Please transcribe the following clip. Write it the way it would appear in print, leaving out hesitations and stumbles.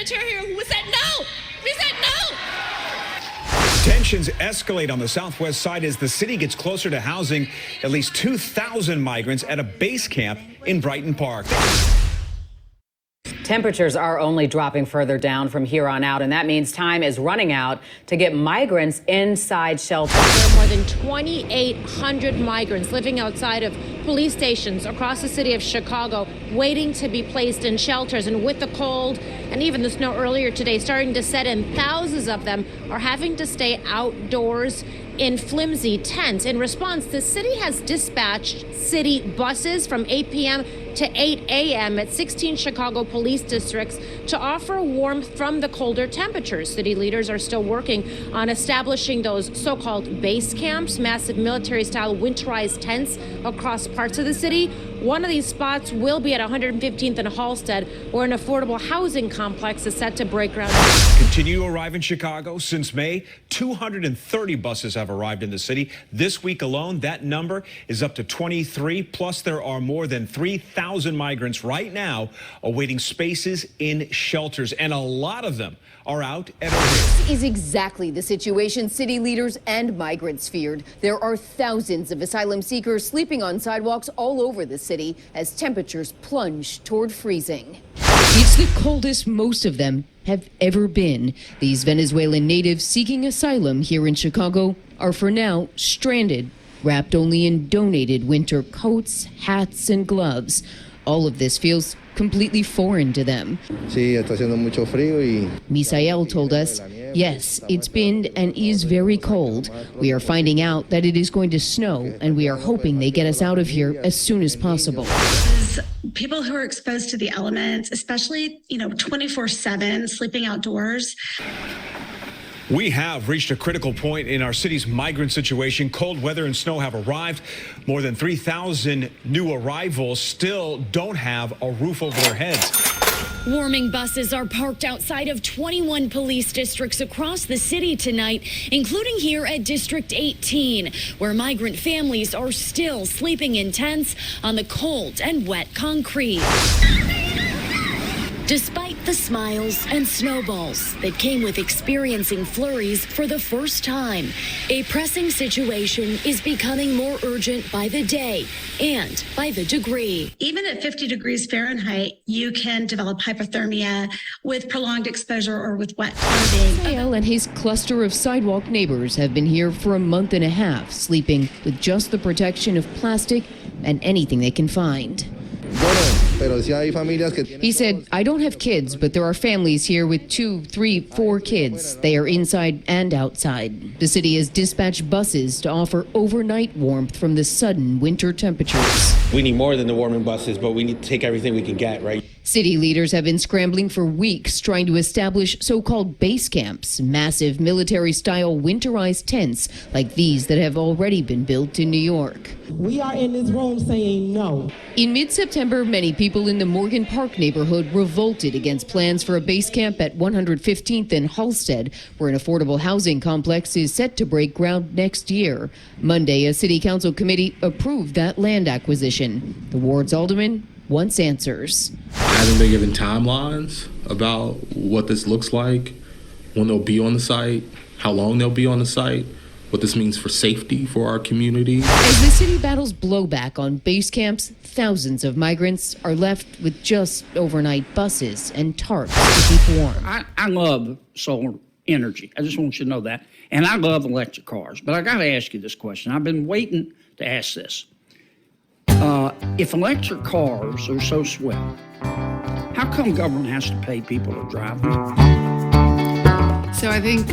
sanitary here who said no. We said no. Tensions escalate on the southwest side as the city gets closer to housing at least 2,000 migrants at a base camp in Brighton Park. Temperatures are only dropping further down from here on out, and that means time is running out to get migrants inside shelters. There are more than 2,800 migrants living outside of police stations across the city of Chicago, waiting to be placed in shelters. And with the cold and even the snow earlier today starting to set in, thousands of them are having to stay outdoors in flimsy tents. In response, the city has dispatched city buses from 8 p.m. to 8 a.m. at 16 Chicago police districts to offer warmth from the colder temperatures. City leaders are still working on establishing those so-called base camps, massive military-style winterized tents across parts of the city. One of these spots will be at 115th and Halsted, where an affordable housing complex is set to break ground. Continue to arrive in Chicago. Since May, 230 buses have arrived in the city. This week alone, that number is up to 23. Plus, there are more than 3,000 migrants right now awaiting spaces in shelters, and a lot of them are out at a risk. This is exactly the situation city leaders and migrants feared. There are thousands of asylum seekers sleeping on sidewalks all over the city as temperatures plunge toward freezing. It's the coldest most of them have ever been. These Venezuelan natives seeking asylum here in Chicago are for now stranded, wrapped only in donated winter coats, hats, and gloves. All of this feels completely foreign to them. Misael told us, yes, it's been and is very cold. We are finding out that it is going to snow, and we are hoping they get us out of here as soon as possible. People who are exposed to the elements, especially, 24/7, sleeping outdoors. We have reached a critical point in our city's migrant situation. Cold weather and snow have arrived. More than 3,000 new arrivals still don't have a roof over their heads. Warming buses are parked outside of 21 police districts across the city tonight, including here at District 18, where migrant families are still sleeping in tents on the cold and wet concrete. Despite the smiles and snowballs that came with experiencing flurries for the first time, a pressing situation is becoming more urgent by the day and by the degree. Even at 50 degrees Fahrenheit, you can develop hypothermia with prolonged exposure or with wet clothing. Misael and his cluster of sidewalk neighbors have been here for a month and a half, sleeping with just the protection of plastic and anything they can find. He said, I don't have kids, but there are families here with 2, 3, 4 kids. They are inside and outside. The city has dispatched buses to offer overnight warmth from the sudden winter temperatures. We need more than the warming buses, but we need to take everything we can get, right? City leaders have been scrambling for weeks trying to establish so-called base camps, massive military-style winterized tents like these that have already been built in New York. We are in this room saying no. In mid-September, many people in the Morgan Park neighborhood revolted against plans for a base camp at 115th and Halsted, where an affordable housing complex is set to break ground next year. Monday, a city council committee approved that land acquisition. The ward's alderman wants answers. I haven't been given timelines about what this looks like, when they'll be on the site, how long they'll be on the site, what this means for safety for our community. As the city battles blowback on base camps, thousands of migrants are left with just overnight buses and tarps to keep warm. I love solar energy. I just want you to know that. And I love electric cars. But I got to ask you this question. I've been waiting to ask this. If electric cars are so swell, how come government has to pay people to drive them? So I think